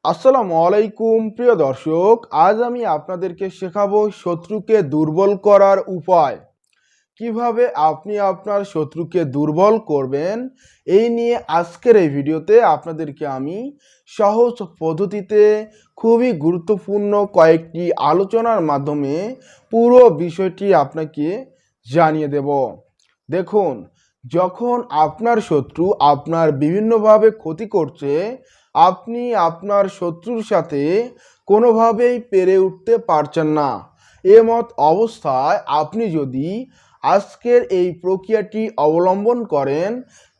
আসসালামু আলাইকুম প্রিয় দর্শক, আজ আমি আপনাদেরকে শেখাবো শত্রুকে দুর্বল করার উপায়। কিভাবে আপনি আপনার শত্রুকে দুর্বল করবেন, এই নিয়ে আজকের এই ভিডিওতে আপনাদেরকে আমি সহজ পদ্ধতিতে খুবই গুরুত্বপূর্ণ কয়েকটি আলোচনার মাধ্যমে পুরো বিষয়টি আপনাকে জানিয়ে দেব। দেখুন, যখন আপনার শত্রু আপনার বিভিন্নভাবে ক্ষতি করছে, আপনি আপনার শত্রুর সাথে কোনোভাবেই পেরে উঠতে পারছেন না, এমত অবস্থায় আপনি যদি আজকের এই প্রক্রিয়াটি অবলম্বন করেন,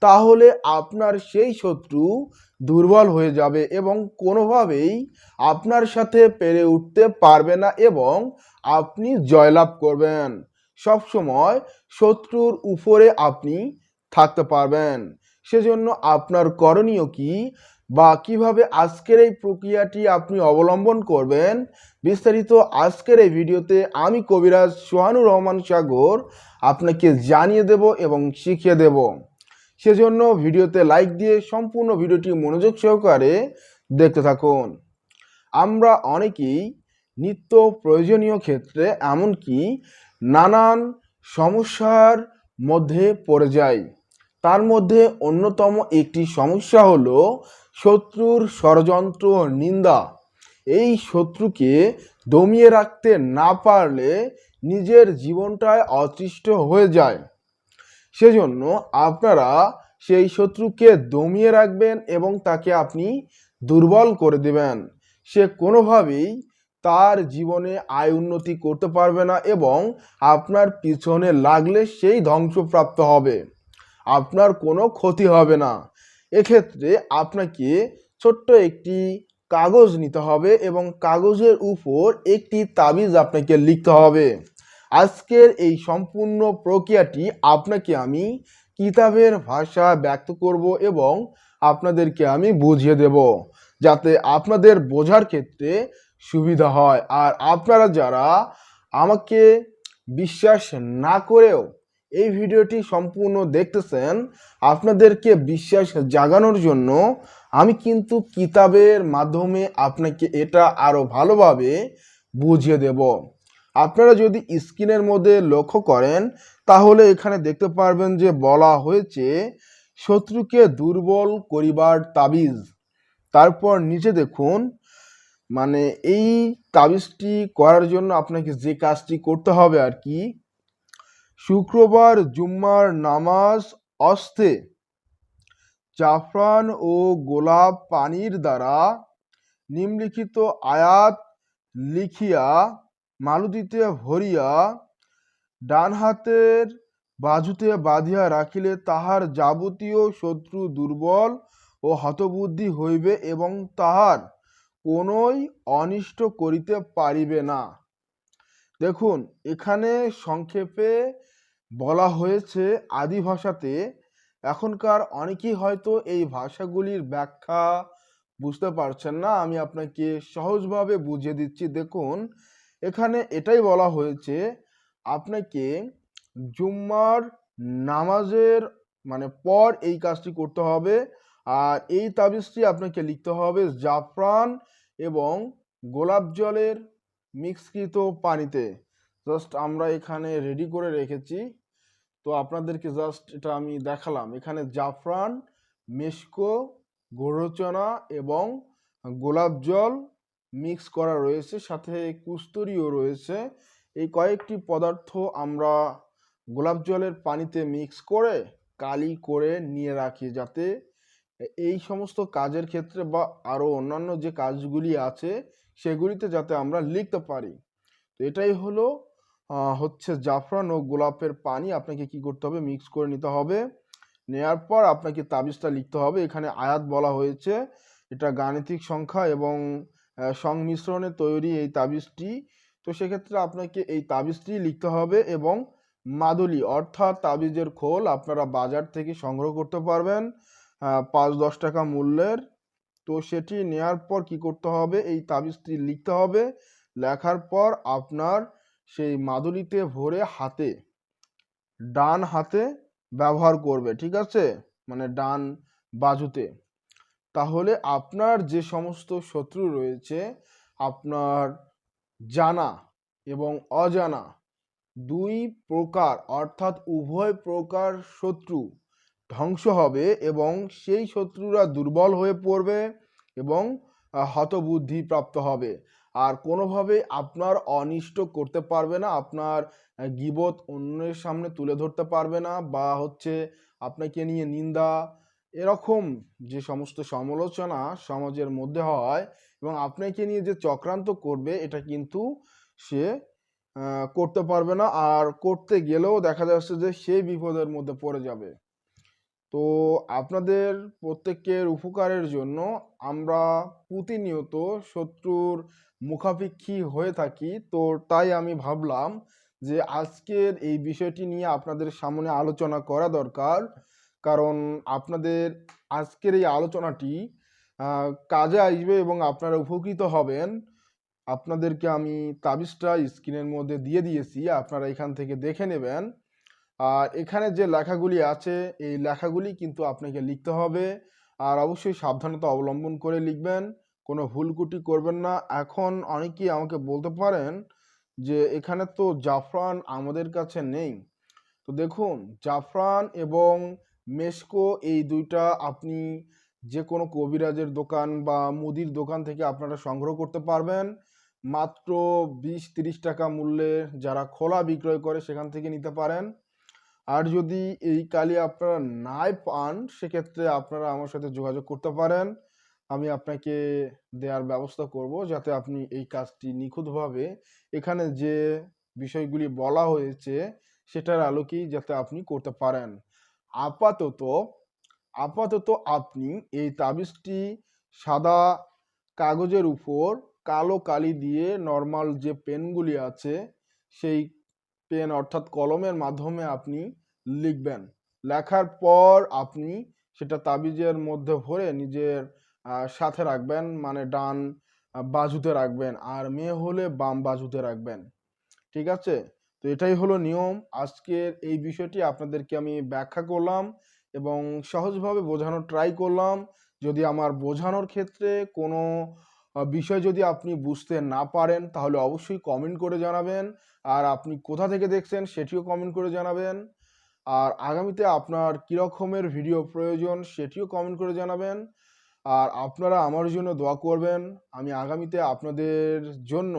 তাহলে আপনার সেই শত্রু দুর্বল হয়ে যাবে এবং কোনোভাবেই আপনার সাথে পেরে উঠতে পারবে না এবং আপনি জয়লাভ করবেন। সবসময় শত্রুর উপরে আপনি থাকতে পারবেন। সেজন্য আপনার করণীয় কি বা কিভাবে আজকের এই প্রক্রিয়াটি আপনি অবলম্বন করবেন, বিস্তারিত আজকের এই ভিডিওতে আমি কবিরাজ সোহানুর রহমান সাগর আপনাকে জানিয়ে দেব এবং শিখিয়ে দেব। সেজন্য ভিডিওতে লাইক দিয়ে সম্পূর্ণ ভিডিওটি মনোযোগ সহকারে দেখতে থাকুন। আমরা অনেকেই নিত্য প্রয়োজনীয় ক্ষেত্রে এমনকি নানান সমস্যার মধ্যে পড়ে যাই। তার মধ্যে অন্যতম একটি সমস্যা হলো শত্রুর ষড়যন্ত্র নিন্দা। এই শত্রুকে দমিয়ে রাখতে না পারলে নিজের জীবনটাই অতিষ্ঠ হয়ে যায়। সেজন্য আপনারা সেই শত্রুকে দমিয়ে রাখবেন এবং তাকে আপনি দুর্বল করে দেবেন। সে কোনোভাবেই তার জীবনে আয় উন্নতি করতে পারবে না এবং আপনার পিছনে লাগলে সেই ধ্বংসপ্রাপ্ত হবে, আপনার কোনো ক্ষতি হবে না। এক্ষেত্রে আপনাকে ছোট্ট একটি কাগজ নিতে হবে এবং কাগজের উপর একটি তাবিজ আপনাকে লিখতে হবে। আজকের এই সম্পূর্ণ প্রক্রিয়াটি আপনাকে আমি কিতাবের ভাষা ব্যক্ত করব এবং আপনাদেরকে আমি বুঝিয়ে দেব, যাতে আপনাদের বোঝার ক্ষেত্রে সুবিধা হয়। আর আপনারা যারা আমাকে বিশ্বাস না করেও এই ভিডিওটি সম্পূর্ণ দেখতেছেন, আপনাদেরকে বিশ্বাস জাগানোর জন্য আমি কিন্তু কিতাবের মাধ্যমে আপনাকে এটা আরো ভালোভাবে বুঝিয়ে দেব। আপনারা যদি স্ক্রিনের মধ্যে লক্ষ্য করেন, তাহলে এখানে দেখতে পারবেন যে বলা হয়েছে শত্রুকে দুর্বল করিবার তাবিজ। তারপর নিচে দেখুন, মানে এই তাবিজটি করার জন্য আপনাকে যে কাজটি করতে হবে আর কি, শুক্রবার জুম্মার নামাজ অস্তে জাফরান ও গোলাপ পানির দ্বারা নিম্নলিখিত আয়াত লিখিয়া মালুদিতে ভরিয়া ডান হাতের বাজুতে বাঁধিয়া রাখিলে তাহার যাবতীয় শত্রু দুর্বল ও হতবুদ্ধি হইবে এবং তাহার কোনোই অনিষ্ট করিতে পারিবে না। দেখুন, এখানে সংক্ষেপে বলা হয়েছে আদি ভাষাতে। এখনকার অনেকেই হয়তো এই ভাষাগুলির ব্যাখ্যা বুঝতে পারছেন না, আমি আপনাকে সহজভাবে বুঝিয়ে দিচ্ছি। দেখুন, এখানে এটাই বলা হয়েছে আপনাকে জুম্মার নামাজের পর এই কাজটি করতে হবে। আর এই তাবিজটি আপনাকে লিখতে হবে জাফরান এবং গোলাপ জলের মিক্সকৃত পানিতে। জাস্ট আমরা এখানে রেডি করে রেখেছি, তো আপনাদেরকে জাস্ট এটা আমি দেখালাম। এখানে জাফরান, মেশকো, গোরচনা এবং গোলাপ জল মিক্স করা রয়েছে, সাথে কুস্তরিও রয়েছে। এই কয়েকটি পদার্থ আমরা গোলাপ জলের পানিতে মিক্স করে কালি করে নিয়ে রাখি, যাতে এই সমস্ত কাজের ক্ষেত্রে বা আরো অন্যান্য যে কাজগুলি আছে সেগুলিতে যাতে আমরা লিখতে পারি। তো এটাই হলো হচ্ছে জাফরান ও গোলাপের পানি। আপনাকে কি করতে হবে, মিক্স করে নিতে হবে। নেয়ার পর আপনাকে তাবিজটা লিখতে হবে। এখানে আয়াত বলা হয়েছে, এটা গাণিতিক সংখ্যা এবং সংমিশ্রণে তৈরি এই তাবিজটি। তো সেক্ষেত্রে আপনাকে এই তাবিজটি লিখতে হবে এবং মাদুলি অর্থাৎ তাবিজের খোল আপনারা বাজার থেকে সংগ্রহ করতে পারবেন 5-10 টাকা মূল্যের। তো সেটি নেয়ার পর কি করতে হবে, এই তাবিজটি লিখতে হবে। লেখার পর আপনার সেই মাদুলিতে ভরে ডান হাতে ব্যবহার করবে, ঠিক আছে, মানে ডান বাজুতে। তাহলে আপনার যে সমস্ত শত্রু রয়েছে, আপনার জানা এবং অজানা ২ প্রকার অর্থাৎ উভয় প্রকার শত্রু ধ্বংস হবে এবং সেই শত্রুরা দুর্বল হয়ে পড়বে এবং হতবুদ্ধি প্রাপ্ত হবে। আর কোনোভাবে আপনার অনিষ্ট করতে পারবে না, আপনার গীবত অন্যের সামনে তুলে ধরতে পারবে না, বা হচ্ছে আপনাকে নিয়ে নিন্দা এরকম যে সমস্ত সমালোচনা সমাজের মধ্যে হয় এবং আপনাকে নিয়ে যে চক্রান্ত করবে, এটা কিন্তু সে করতে পারবে না। আর করতে গেলেও দেখা যাচ্ছে যে সে বিপদের মধ্যে পড়ে যাবে। তো আপনাদের প্রত্যেকের উপকারের জন্য আমরা প্রতিনিয়ত শত্রুর মুখাপেক্ষী হয়ে থাকি। তো তাই আমি ভাবলাম যে আজকের এই বিষয়টি নিয়ে আপনাদের সামনে আলোচনা করা দরকার। কারণ আপনাদের আজকের এই আলোচনাটি কাজে আসবে এবং আপনারা উপকৃত হবেন। আপনাদেরকে আমি তাবিজটা স্ক্রিনের মধ্যে দিয়ে দিয়েছি, আপনারা এখান থেকে দেখে নেবেন। আর এখানে যে লেখাগুলি আছে, এই লেখাগুলি কিন্তু আপনাকে লিখতে হবে। আর অবশ্যই সাবধানতা অবলম্বন করে লিখবেন, কোনো ভুলকুটি করবেন না। এখন অনেকেই আমাকে বলতে পারেন যে এখানে তো জাফরান আমাদের কাছে নেই। তো দেখুন, জাফরান এবং মেসকো এই দুইটা আপনি যে কোনো কবিরাজের দোকান বা মুদির দোকান থেকে আপনারা সংগ্রহ করতে পারবেন। মাত্র 20-30 টাকা মূল্যে যারা খোলা বিক্রয় করে সেখান থেকে নিতে পারেন। আর যদি এই কালি আপনারা নাই পান, সেক্ষেত্রে আপনারা আমার সাথে যোগাযোগ করতে পারেন। আমি আপনাকে দেওয়ার ব্যবস্থা করব যাতে আপনি এই কাজটি নিখুঁতভাবে এখানে যে বিষয়গুলি বলা হয়েছে সেটার আলোকেই যাতে আপনি করতে পারেন। আপাতত আপাতত আপনি এই তাবিজটি সাদা কাগজের উপর কালো কালি দিয়ে নর্মাল যে পেনগুলি আছে সেই পেন অর্থাৎ কলমের মাধ্যমে আপনি লিখবেন। লেখার পর আপনি সেটা তাবিজের মধ্যে ভরে নিজের সাথে রাখবেন, মানে ডান বাজুতে রাখবেন, আর মেয়ে হলে বাম বাজুতে রাখবেন। ঠিক আছে? তো এটাই হলো নিয়ম। আজকের এই বিষয়টি আপনাদেরকে আমি ব্যাখ্যা করলাম এবং সহজভাবে বোঝানোর ট্রাই করলাম। যদি আমার বোঝানোর ক্ষেত্রে কোনো বিষয় যদি আপনি বুঝতে না পারেন, তাহলে অবশ্যই কমেন্ট করে জানাবেন। আর আপনি কোথা থেকে দেখছেন সেটিও কমেন্ট করে জানাবেন। আর আগামীতে আপনার কী রকমের ভিডিও প্রয়োজন সেটিও কমেন্ট করে জানাবেন। আর আপনারা আমার জন্য দোয়া করবেন। আমি আগামীতে আপনাদের জন্য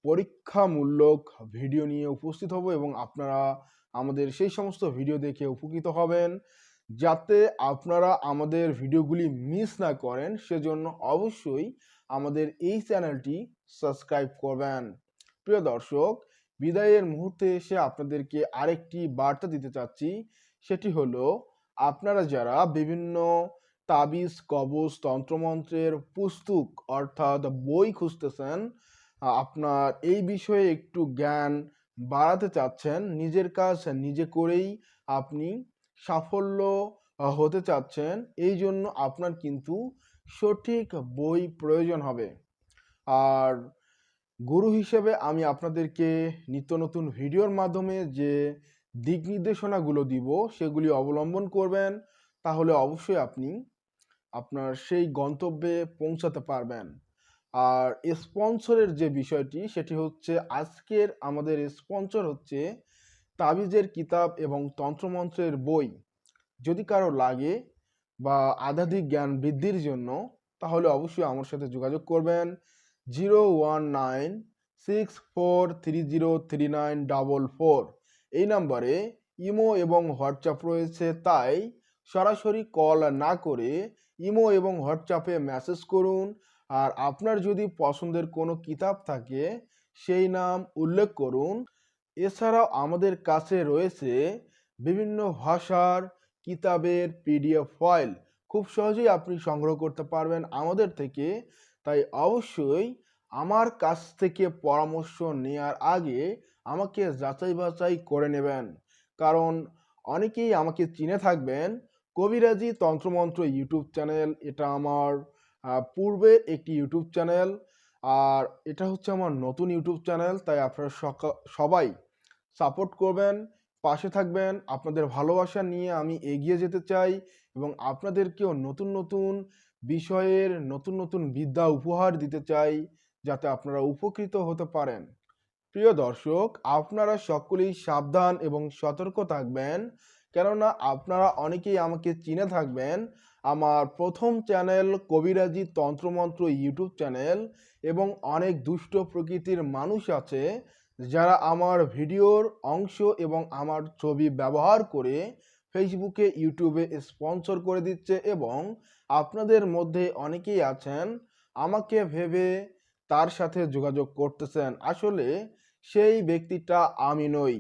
পরীক্ষামূলক ভিডিও নিয়ে উপস্থিত হব এবং আপনারা আমাদের সেই সমস্ত ভিডিও দেখে উপকৃত হবেন। যাতে আপনারা আমাদের ভিডিওগুলি মিস না করেন, সেজন্য অবশ্যই আমাদের এই চ্যানেলটি সাবস্ক্রাইব করবেন। প্রিয় দর্শক, বিদায়ের মুহূর্তে এসে আপনাদেরকে আরেকটি বার্তা দিতে চাচ্ছি। সেটি হলো, আপনারা যারা বিভিন্ন তাবিজ, কবজ, তন্ত্রমন্ত্রের পুস্তক অর্থাৎ বই খুঁজতেছেন, আপনার এই বিষয়ে একটু জ্ঞান বাড়াতে চাচ্ছেন, নিজের কাজ নিজে করেই আপনি সাফল্য হতে চাচ্ছেন, এই জন্য আপনার কিন্তু সঠিক বই প্রয়োজন হবে। আর গুরু হিসেবে আমি আপনাদেরকে নিত্য নতুন ভিডিওর মাধ্যমে যে দিক নির্দেশনাগুলো দিব সেগুলি অবলম্বন করবেন, তাহলে অবশ্যই আপনি আপনার সেই গন্তব্যে পৌঁছাতে পারবেন। আর স্পন্সরের যে বিষয়টি সেটি হচ্ছে, আজকের আমাদের স্পন্সর হচ্ছে তাবিজের কিতাব এবং তন্ত্রমন্ত্রের বই। যদি কারো লাগে বা আধ্যাত্মিক জ্ঞান বৃদ্ধির জন্য, তাহলে অবশ্যই আমার সাথে যোগাযোগ করবেন। 01964303944 এই নাম্বারে ইমো এবং হোয়াটসঅ্যাপ রয়েছে, তাই সরাসরি কল না করে ইমো এবং হোয়াটসঅ্যাপে মেসেজ করুন। আর আপনার যদি পছন্দের কোনো কিতাব থাকে সেই নাম উল্লেখ করুন। এছাড়াও আমাদের কাছে রয়েছে বিভিন্ন ভাষার কিতাবের পিডিএফ ফাইল, খুব সহজেই আপনি সংগ্রহ করতে পারবেন আমাদের থেকে। তাই অবশ্যই আমার কাছ থেকে পরামর্শ নেওয়ার আগে আমাকে যাচাই বাছাই করে নেবেন। কারণ অনেকেই আমাকে চিনে থাকবেন কবিরাজি তন্ত্রমন্ত্র ইউটিউব চ্যানেল, এটা আমার পূর্বে একটি ইউটিউব চ্যানেল। আর এটা হচ্ছে আমার নতুন ইউটিউব চ্যানেল, তাই আপনারা সবাই সাপোর্ট করবেন, পাশে থাকবেন। আপনাদের ভালোবাসা নিয়ে আমি এগিয়ে যেতে চাই এবং আপনাদেরকেও নতুন নতুন বিষয়ের নতুন নতুন বিদ্যা উপহার দিতে চাই, যাতে আপনারা উপকৃত হতে পারেন। প্রিয় দর্শক, আপনারা সকলেই সাবধান এবং সতর্ক থাকবেন, কেননা আপনারা অনেকেই আমাকে চিনে থাকবেন আমার প্রথম চ্যানেল কবিরাজি তন্ত্রমন্ত্র ইউটিউব চ্যানেল, এবং অনেক দুষ্ট প্রকৃতির মানুষ আছে যারা আমার ভিডিওর অংশ এবং আমার ছবি ব্যবহার করে ফেসবুকে ইউটিউবে স্পন্সর করে দিচ্ছে, এবং আপনাদের মধ্যে অনেকেই আছেন আমাকে ভেবে তার সাথে যোগাযোগ করতেছেন। আসলে সেই ব্যক্তিটা আমি নই।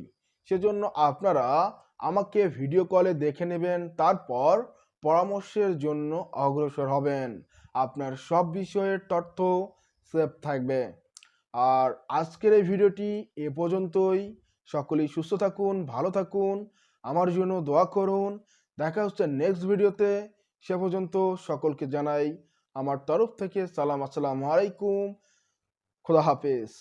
সেজন্য আপনারা আমাকে ভিডিও কলে দেখে নেবেন, তারপর পরামর্শের জন্য অগ্রসর হবেন। আপনার সব বিষয়ের তথ্য সেভ থাকবে। আর আজকের এই ভিডিওটি এ পর্যন্তই। সকলেই সুস্থ থাকুন, ভালো থাকুন, আমার জন্য দোয়া করুন। দেখা হচ্ছে নেক্সট ভিডিওতে। সে পর্যন্ত সকলকে জানাই আমার তরফ থেকে সালাম, আসসালামু আলাইকুম, খোদা হাফেজ।